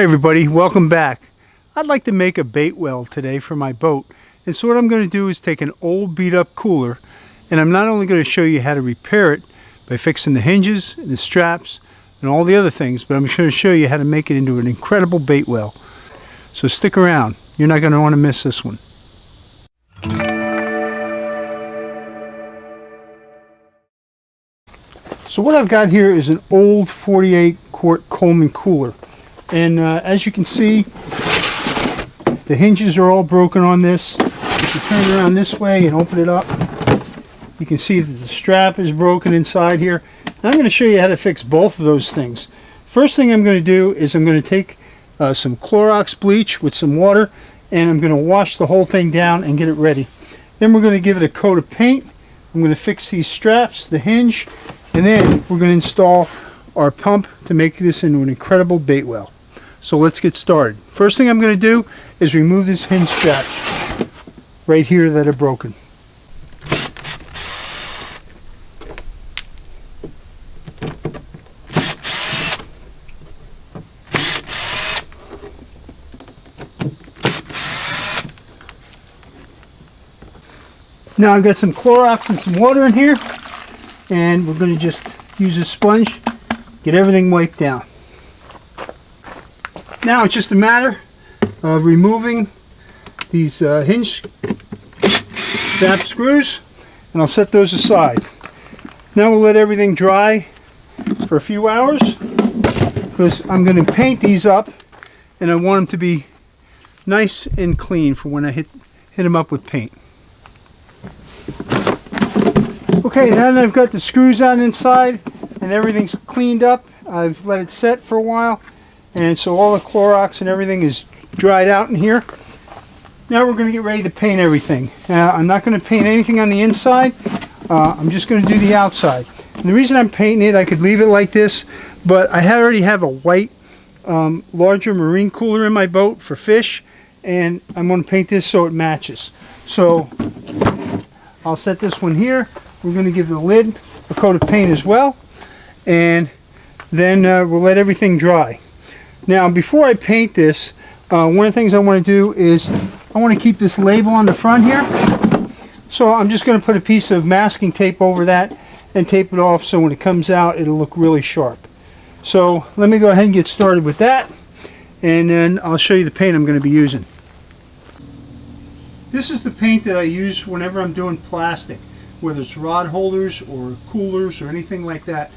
Hey everybody, welcome back. I'd like to make a bait well today for my boat. And so what I'm going to do is take an old beat up cooler, and I'm not only going to show you how to repair it by fixing the hinges and the straps and all the other things, but I'm going to show you how to make it into an incredible bait well. So stick around. You're not going to want to miss this one. So what I've got here is an old 48 quart Coleman cooler. And as you can see, the hinges are all broken on this. If you turn it around this way and open it up, you can see that the strap is broken inside here. And I'm going to show you how to fix both of those things. First thing I'm going to do is I'm going to take some Clorox bleach with some water, and I'm going to wash the whole thing down and get it ready. Then we're going to give it a coat of paint. I'm going to fix these straps, the hinge, and then we're going to install our pump to make this into an incredible bait well. So let's get started. First thing I'm going to do is remove this hinge straps right here that are broken. Now I've got some Clorox and some water in here, and we're going to just use a sponge, get everything wiped down. Now it's just a matter of removing these hinge strap screws, and I'll set those aside. Now we'll let everything dry for a few hours, because I'm going to paint these up, and I want them to be nice and clean for when I hit them up with paint. Okay, now that I've got the screws on inside and everything's cleaned up, I've let it set for a while, and so all the Clorox and everything is dried out in here. Now we're going to get ready to paint everything. Now I'm not going to paint anything on the inside. I'm just going to do the outside. And the reason I'm painting it, I could leave it like this, but I already have a white larger marine cooler in my boat for fish, and I'm going to paint this so it matches. So I'll set this one here. We're going to give the lid a coat of paint as well, and then we'll let everything dry. Now before I paint this, one of the things I want to do is I want to keep this label on the front here. So I'm just going to put a piece of masking tape over that and tape it off so when it comes out it'll look really sharp. So let me go ahead and get started with that, and then I'll show you the paint I'm going to be using. This is the paint that I use whenever I'm doing plastic, whether it's rod holders or coolers or anything like that.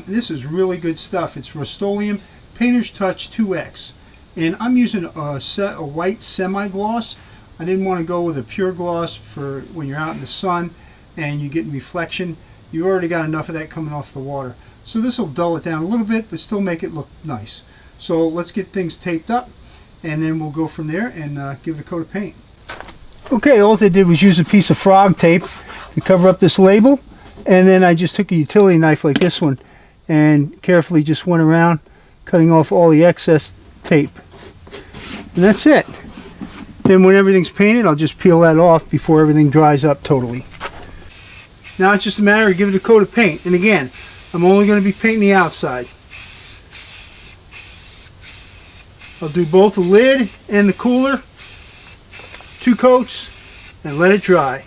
This is really good stuff. It's Rust-Oleum Painter's Touch 2X, and I'm using a white semi-gloss. I didn't want to go with a pure gloss for when you're out in the sun and you get reflection. You already got enough of that coming off the water. So this will dull it down a little bit but still make it look nice. So let's get things taped up, and then we'll go from there and give it a coat of paint. Okay, all I did was use a piece of frog tape to cover up this label, and then I just took a utility knife like this one and carefully just went around cutting off all the excess tape, and that's it. Then when everything's painted, I'll just peel that off before everything dries up totally. Now it's just a matter of giving it a coat of paint, and again, I'm only going to be painting the outside. I'll do both the lid and the cooler, 2 coats, and let it dry.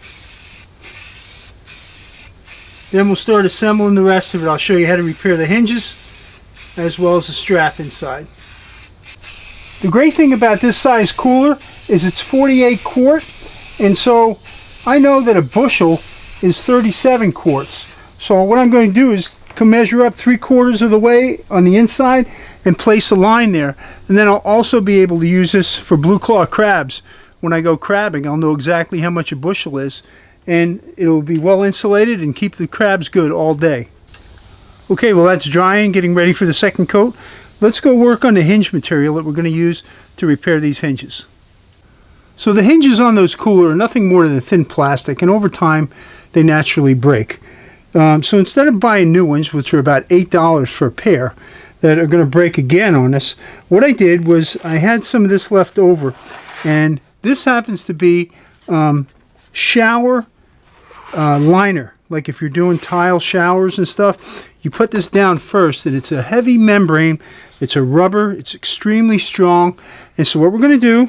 Then we'll start assembling the rest of it. I'll show you how to repair the hinges as well as the strap inside. The great thing about this size cooler is it's 48 quart, and so I know that a bushel is 37 quarts. So what I'm going to do is come measure up 3/4 of the way on the inside and place a line there, and then I'll also be able to use this for blue claw crabs. When I go crabbing, I'll know exactly how much a bushel is, and it'll be well insulated and keep the crabs good all day. Okay, well that's drying, getting ready for the second coat. Let's go work on the hinge material that we're going to use to repair these hinges. So the hinges on those cooler are nothing more than thin plastic, and over time they naturally break. So instead of buying new ones, which are about $8 for a pair, that are going to break again on us, what I did was I had some of this left over, and this happens to be shower liner. Like if you're doing tile showers and stuff, you put this down first, and it's a heavy membrane It's a rubber. It's extremely strong. And so what we're going to do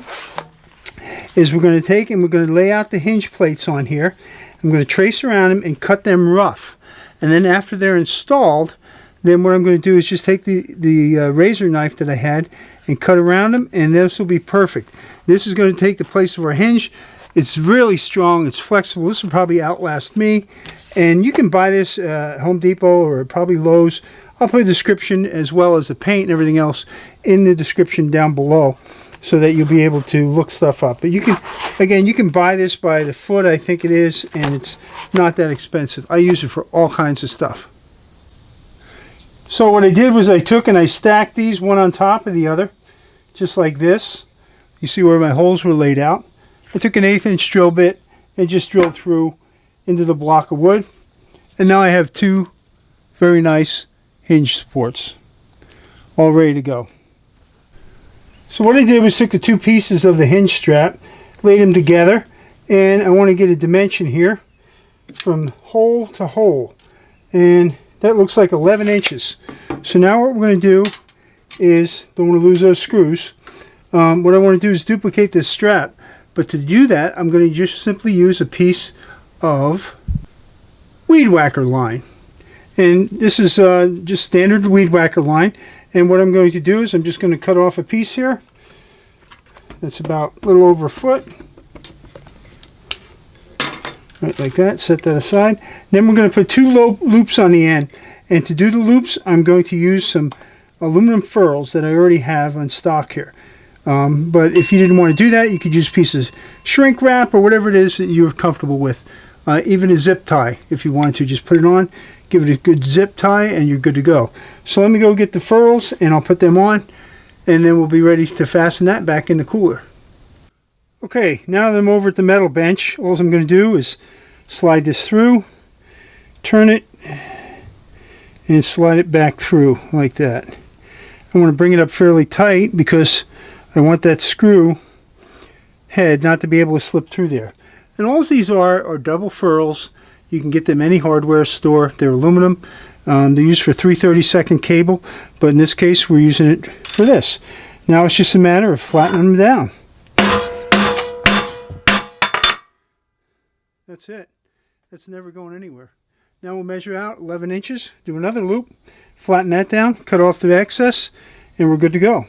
is we're going to take and we're going to lay out the hinge plates on here. I'm going to trace around them and cut them rough. And then after they're installed, then what I'm going to do is just take the razor knife that I had and cut around them, and this will be perfect. This is going to take the place of our hinge. It's really strong. It's flexible. This will probably outlast me. And you can buy this at Home Depot or probably Lowe's. I'll put a description as well as the paint and everything else in the description down below so that you'll be able to look stuff up. But you can, again, you can buy this by the foot, I think it is, and it's not that expensive. I use it for all kinds of stuff. So what I did was I took and I stacked these one on top of the other, just like this. You see where my holes were laid out. I took an 1/8 inch drill bit and just drilled through into the block of wood. And now I have two very nice hinge supports all ready to go. So what I did was took the two pieces of the hinge strap, laid them together, and I want to get a dimension here from hole to hole, and that looks like 11 inches. So now what we're going to do is, don't want to lose those screws, what I want to do is duplicate this strap, but to do that I'm going to just simply use a piece of weed whacker line. And this is just standard weed whacker line. And what I'm going to do is I'm just going to cut off a piece here. That's about a little over a foot. Right, like that. Set that aside. Then we're going to put two loops on the end. And to do the loops, I'm going to use some aluminum furls that I already have on stock here. But if you didn't want to do that, you could use pieces of shrink wrap or whatever it is that you're comfortable with. Even a zip tie, if you want to. Just put it on, give it a good zip tie, and you're good to go. So let me go get the furls, and I'll put them on, and then we'll be ready to fasten that back in the cooler. Okay, now that I'm over at the metal bench, all I'm going to do is slide this through, turn it, and slide it back through like that. I want to bring it up fairly tight because I want that screw head not to be able to slip through there. And all these are double furls. You can get them any hardware store. They're aluminum. They're used for 3/32 cable, but in this case we're using it for this. Now it's just a matter of flattening them down. That's it. That's never going anywhere. Now we'll measure out 11 inches, do another loop, flatten that down, cut off the excess, and we're good to go.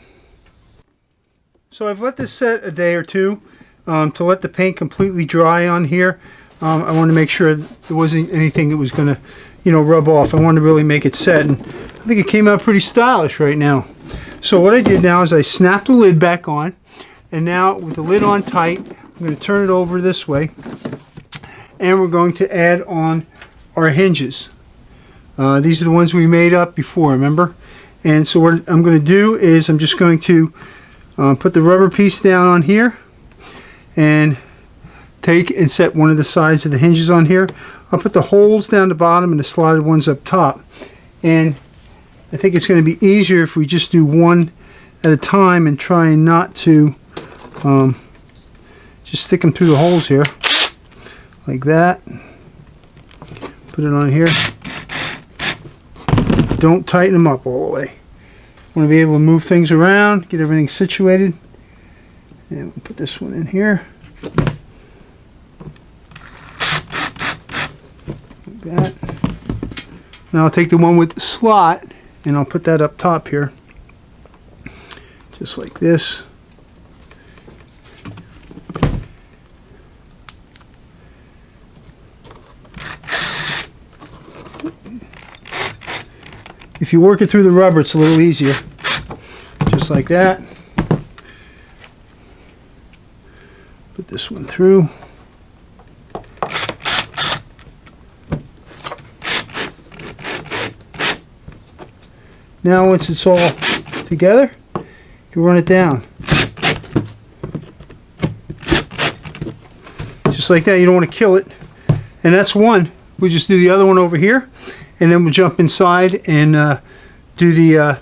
So I've let this set a day or two to let the paint completely dry on here. I wanted to make sure there wasn't anything that was going to, rub off. I wanted to really make it set, and I think it came out pretty stylish right now. So what I did now is I snapped the lid back on, and now with the lid on tight, I'm going to turn it over this way, and we're going to add on our hinges. These are the ones we made up before, remember? And so what I'm going to do is I'm just going to put the rubber piece down on here and take and set one of the sides of the hinges on here. I'll put the holes down the bottom and the slotted ones up top. And I think it's going to be easier if we just do one at a time and try not to just stick them through the holes here like that. Put it on here. Don't tighten them up all the way. I want to be able to move things around, get everything situated. And we'll put this one in here. Like that. Now I'll take the one with the slot and I'll put that up top here. Just like this. If you work it through the rubber, it's a little easier. Just like that. Put this one through. Now once it's all together, you can run it down. Just like that. You don't want to kill it. And that's one. We'll just do the other one over here. And then we'll jump inside and do the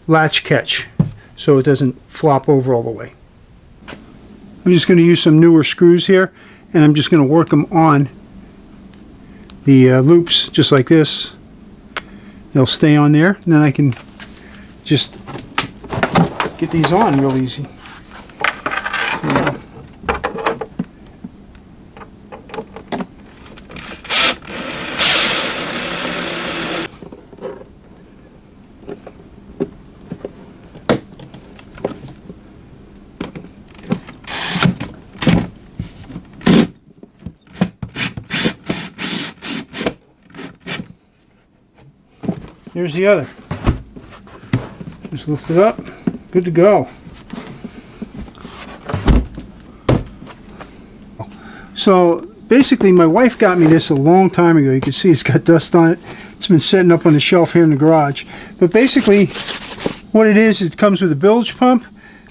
latch catch so it doesn't flop over all the way. I'm just going to use some newer screws here, and I'm just going to work them on the loops just like this. They'll stay on there, and then I can just get these on real easy. Here's the other. Just lift it up. Good to go. So basically my wife got me this a long time ago. You can see it's got dust on it. It's been sitting up on the shelf here in the garage. But basically what it is, it comes with a bilge pump,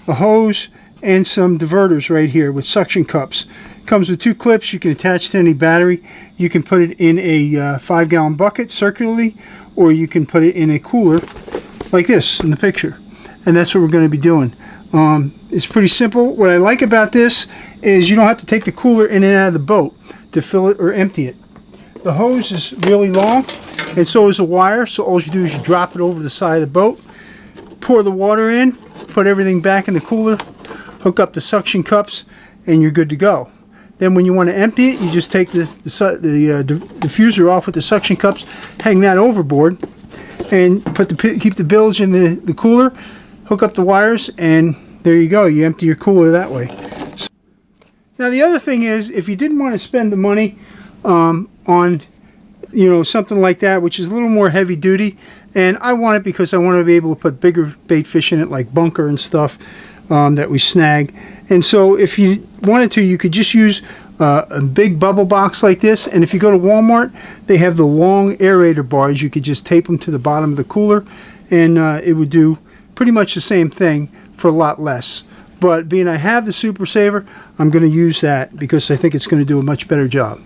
a hose, and some diverters right here with suction cups. It comes with 2 clips you can attach to any battery. You can put it in a 5-gallon bucket circularly, or you can put it in a cooler like this in the picture. And that's what we're going to be doing. It's pretty simple. What I like about this is you don't have to take the cooler in and out of the boat to fill it or empty it. The hose is really long, and so is the wire, so all you do is you drop it over the side of the boat, pour the water in, put everything back in the cooler, hook up the suction cups, and you're good to go. Then when you want to empty it, you just take the diffuser off with the suction cups, hang that overboard, and keep the bilge in the cooler, hook up the wires, and there you go. You empty your cooler that way. So, now the other thing is, if you didn't want to spend the money on something like that, which is a little more heavy duty, and I want it because I want to be able to put bigger bait fish in it, like bunker and stuff that we snag. And so if you wanted to, you could just use a big bubble box like this, and if you go to Walmart, they have the long aerator bars. You could just tape them to the bottom of the cooler, and it would do pretty much the same thing for a lot less. But being I have the Super Saver, I'm going to use that because I think it's going to do a much better job.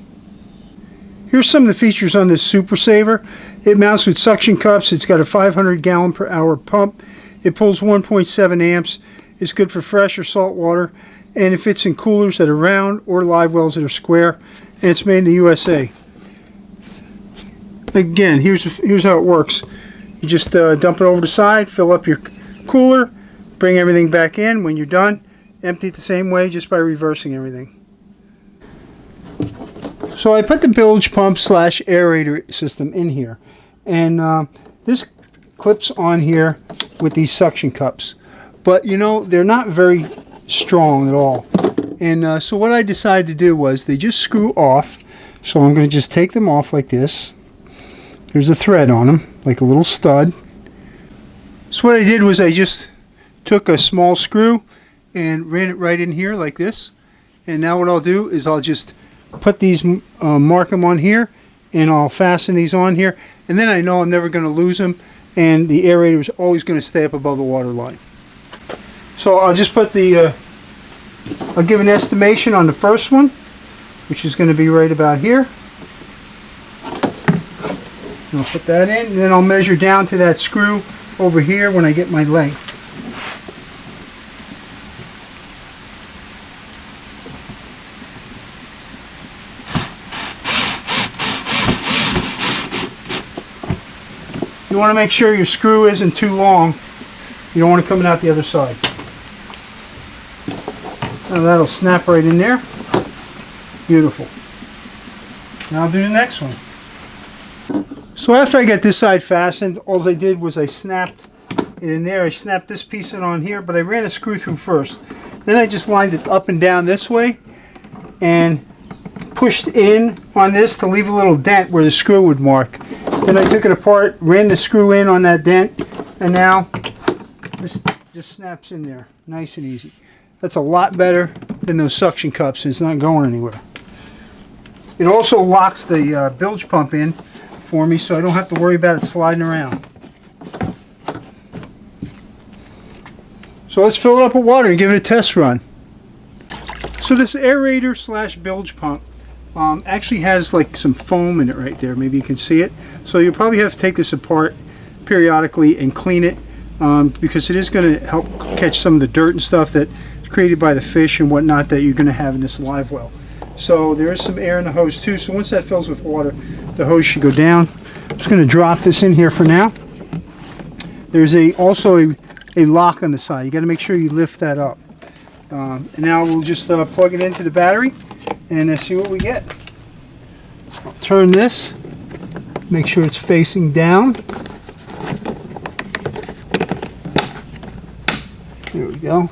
Here's some of the features on this Super Saver. It mounts with suction cups. It's got a 500 gallon per hour pump. It pulls 1.7 amps. It's good for fresh or salt water, and it fits in coolers that are round or live wells that are square, and it's made in the USA. Again, here's how it works. You just dump it over the side, fill up your cooler, bring everything back in. When you're done, empty it the same way just by reversing everything. So I put the bilge pump / aerator system in here, and this clips on here with these suction cups. But you know, they're not very strong at all. And so what I decided to do was they just screw off. So I'm going to just take them off like this. There's a thread on them, like a little stud. So what I did was I just took a small screw and ran it right in here like this. And now what I'll do is I'll just put these, mark them on here, and I'll fasten these on here. And then I know I'm never going to lose them, and the aerator is always going to stay up above the water line. So I'll just put I'll give an estimation on the first one, which is going to be right about here. And I'll put that in, and then I'll measure down to that screw over here when I get my length. You want to make sure your screw isn't too long. You don't want it coming out the other side. Now that'll snap right in there. Beautiful. Now I'll do the next one. So after I got this side fastened, all I did was I snapped it in there. I snapped this piece in on here, but I ran a screw through first. Then I just lined it up and down this way and pushed in on this to leave a little dent where the screw would mark. Then I took it apart, ran the screw in on that dent, and now this just snaps in there, nice and easy. That's a lot better than those suction cups. It's not going anywhere. It also locks the bilge pump in for me, so I don't have to worry about it sliding around. So let's fill it up with water and give it a test run. So this aerator / bilge pump actually has like some foam in it right there. Maybe you can see it. So you'll probably have to take this apart periodically and clean it because it is going to help catch some of the dirt and stuff that's created by the fish and whatnot that you're going to have in this live well. So there is some air in the hose too. So once that fills with water, the hose should go down. I'm just going to drop this in here for now. There's also a lock on the side. You got to make sure you lift that up. And now we'll just plug it into the battery and see what we get. I'll turn this, make sure it's facing down. There we go.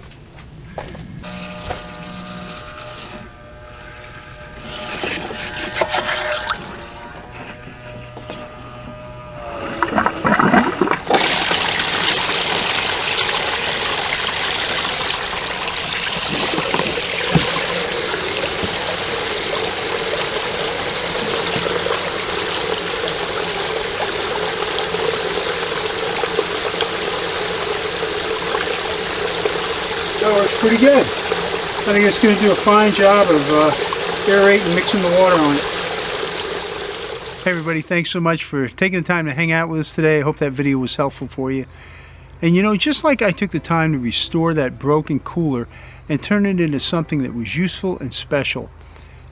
That works pretty good. I think it's going to do a fine job of aerating and mixing the water on it. Hey everybody, thanks so much for taking the time to hang out with us today. I hope that video was helpful for you. And you know, just like I took the time to restore that broken cooler and turn it into something that was useful and special,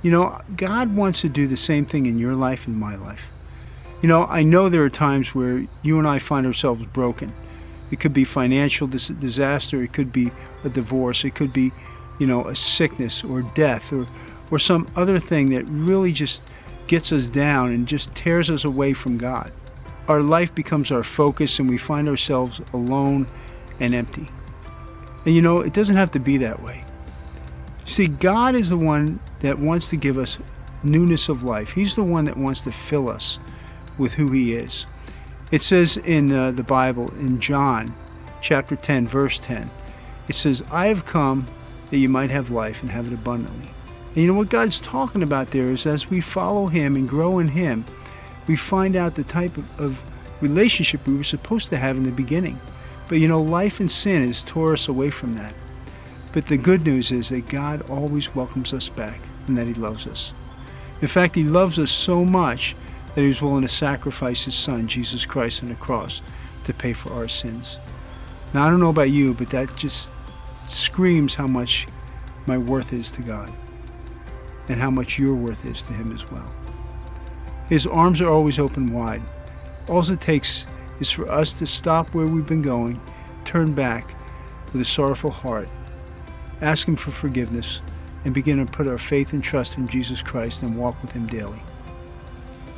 you know, God wants to do the same thing in your life and my life. You know, I know there are times where you and I find ourselves broken. It could be financial disaster, it could be a divorce, it could be, you know, a sickness or death or some other thing that really just gets us down and just tears us away from God. Our life becomes our focus and we find ourselves alone and empty. And you know, it doesn't have to be that way. See, God is the one that wants to give us newness of life. He's the one that wants to fill us with who He is. It says in the Bible, in John chapter 10, verse 10, it says, I have come that you might have life and have it abundantly. And you know what God's talking about there is as we follow Him and grow in Him, we find out the type of relationship we were supposed to have in the beginning. But you know, life and sin has tore us away from that. But the good news is that God always welcomes us back and that He loves us. In fact, He loves us so much that He was willing to sacrifice His Son, Jesus Christ, on the cross to pay for our sins. Now, I don't know about you, but that just screams how much my worth is to God and how much your worth is to Him as well. His arms are always open wide. All it takes is for us to stop where we've been going, turn back with a sorrowful heart, ask Him for forgiveness, and begin to put our faith and trust in Jesus Christ and walk with Him daily.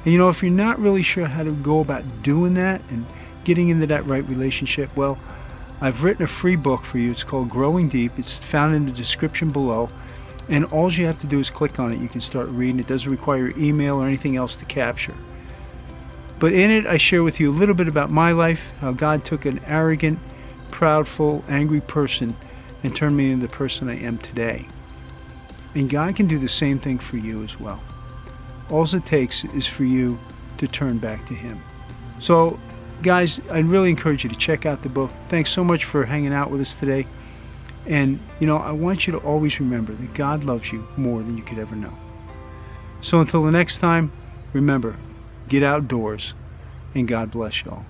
And you know, if you're not really sure how to go about doing that and getting into that right relationship, well, I've written a free book for you. It's called Growing Deep. It's found in the description below. And all you have to do is click on it. You can start reading. It doesn't require email or anything else to capture. But in it, I share with you a little bit about my life, how God took an arrogant, proudful, angry person and turned me into the person I am today. And God can do the same thing for you as well. All it takes is for you to turn back to Him. So, guys, I really encourage you to check out the book. Thanks so much for hanging out with us today. And, you know, I want you to always remember that God loves you more than you could ever know. So until the next time, remember, get outdoors, and God bless you all.